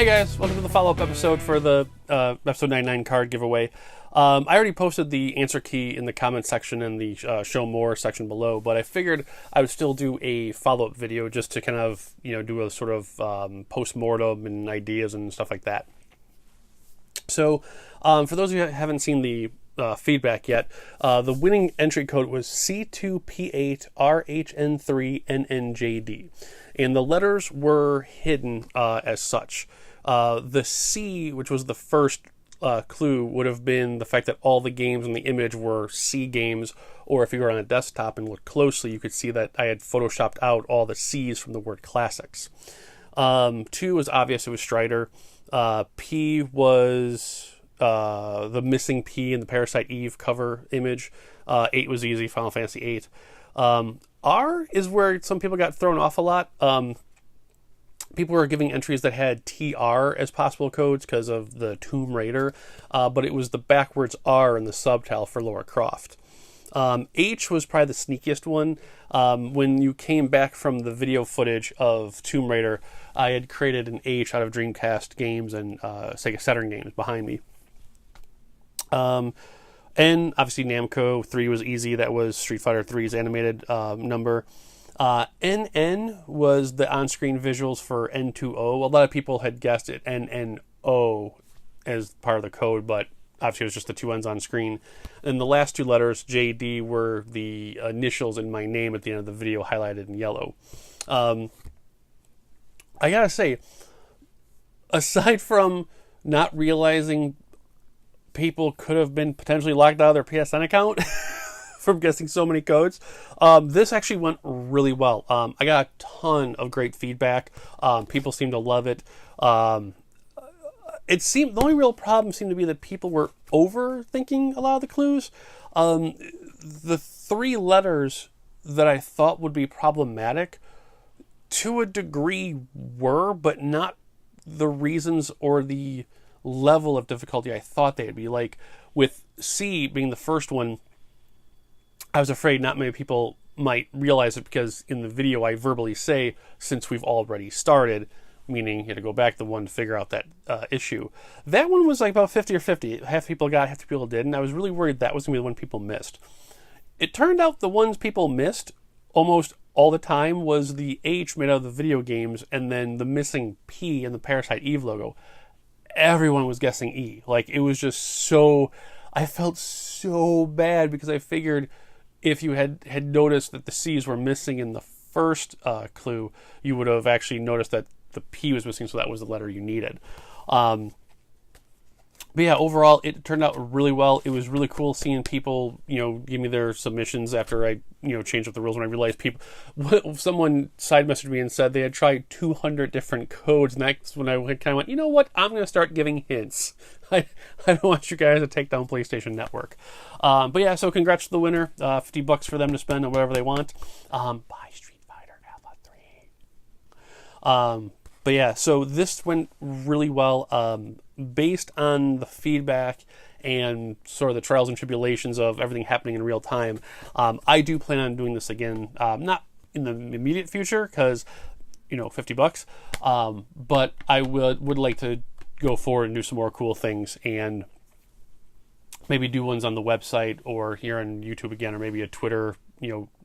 Hey guys, welcome to the follow-up episode for the episode 99 card giveaway. I already posted the answer key in the comment section and the show more section below, but I figured I would still do a follow-up video just to kind of, do a sort of post-mortem and ideas and stuff like that. So, for those of you who haven't seen the feedback yet, the winning entry code was C2P8RH3NNJD, and the letters were hidden as such. The C, which was the first clue, would have been the fact that all the games in the image were C games, or if you were on a desktop and looked closely, you could see that I had photoshopped out all the C's from the word classics. 2 was obvious, it was Strider. P was the missing P in the Parasite Eve cover image. 8 was easy, Final Fantasy 8. R is where some people got thrown off a lot. People were giving entries that had TR as possible codes because of the Tomb Raider, but it was the backwards R in the subtitle for Lara Croft. H was probably the sneakiest one. When you came back from the video footage of Tomb Raider, I had created an H out of Dreamcast games and Sega Saturn games behind me. N, obviously Namco. 3 was easy. That was Street Fighter 3's animated number. NN was the on-screen visuals for N2O. A lot of people had guessed it NNO as part of the code, but obviously it was just the 2 N's on screen. And the last 2 letters, JD, were the initials in my name at the end of the video, highlighted in yellow. I gotta say, aside from not realizing people could have been potentially locked out of their PSN account from guessing so many codes, this actually went really well. I got a ton of great feedback. People seemed to love it. It seemed the only real problem seemed to be that people were overthinking a lot of the clues. The 3 letters that I thought would be problematic, to a degree, were, but not the reasons or the level of difficulty I thought they'd be. Like with C being the first one, I was afraid not many people might realize it because in the video I verbally say, since we've already started, meaning you had to go back the one to figure out that issue. That one was like about 50 or 50. Half people got, half people didn't. I was really worried that was going to be the one people missed. It turned out the ones people missed almost all the time was the H made out of the video games and then the missing P in the Parasite Eve logo. Everyone was guessing E. Like, it was just so... I felt so bad because I figured if you had noticed that the C's were missing in the first clue, you would have actually noticed that the P was missing, so that was the letter you needed. But yeah, overall, it turned out really well. It was really cool seeing people, give me their submissions after I, changed up the rules when I realized someone side messaged me and said they had tried 200 different codes, and that's when I kind of went, you know what, I'm going to start giving hints. I don't want you guys to take down PlayStation Network. But yeah, so congrats to the winner. $50 for them to spend on whatever they want. Buy Street Fighter Alpha 3. But yeah, so this went really well. Based on the feedback and sort of the trials and tribulations of everything happening in real time, I do plan on doing this again. Not in the immediate future because, $50. But I would like to go forward and do some more cool things and maybe do ones on the website or here on YouTube again, or maybe a Twitter,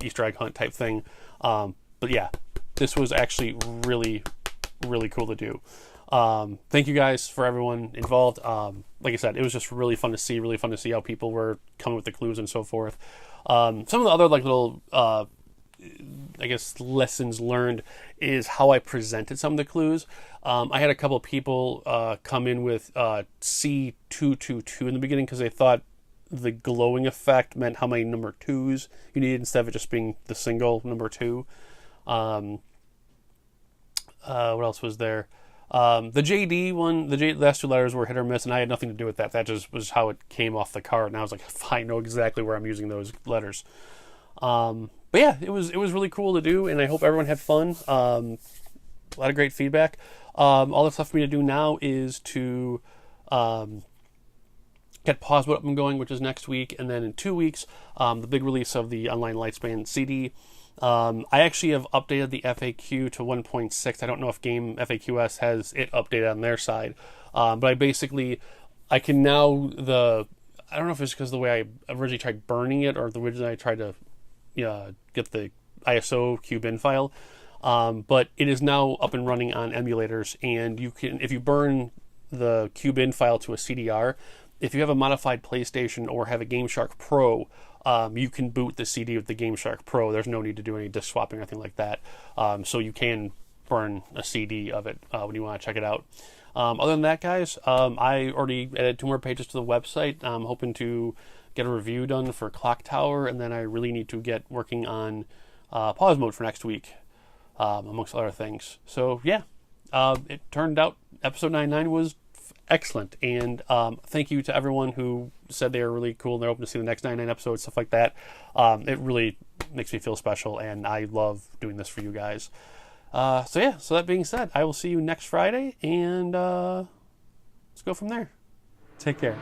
Easter egg hunt type thing. But yeah, this was actually really, really cool to do. Thank you guys for everyone involved. Like I said, it was just really fun to see how people were coming with the clues and so forth. Some of the other little lessons learned is how I presented some of the clues. I had a couple of people come in with C222 in the beginning because they thought the glowing effect meant how many number 2s you needed instead of it just being the single number 2. What else was there? The JD one, the last 2 letters were hit or miss, and I had nothing to do with that. That just was how it came off the card, and I was like, I know exactly where I'm using those letters. But yeah, it was really cool to do, and I hope everyone had fun. A lot of great feedback. All that's left for me to do now is to get pause mode up and going, which is next week, and then in 2 weeks, the big release of the Online Lightspan CD. I actually have updated the FAQ to 1.6. I don't know if Game FAQs has it updated on their side, but I can now I don't know if it's because of the way I originally tried burning it or the reason I tried to get the ISO QBin file, but it is now up and running on emulators, and you can, if you burn the QBin file to a CDR, if you have a modified PlayStation or have a GameShark Pro, you can boot the CD with the GameShark Pro. There's no need to do any disk swapping or anything like that. So you can burn a CD of it when you want to check it out. Other than that, guys, I already added 2 more pages to the website. I'm hoping to get a review done for Clock Tower, and then I really need to get working on pause mode for next week, amongst other things. So yeah, it turned out episode 99 was excellent, and thank you to everyone who said they were really cool and they're open to see the next 99 episodes, stuff like that. It really makes me feel special, and I love doing this for you guys. So that being said, I will see you next Friday, and let's go from there. Take care.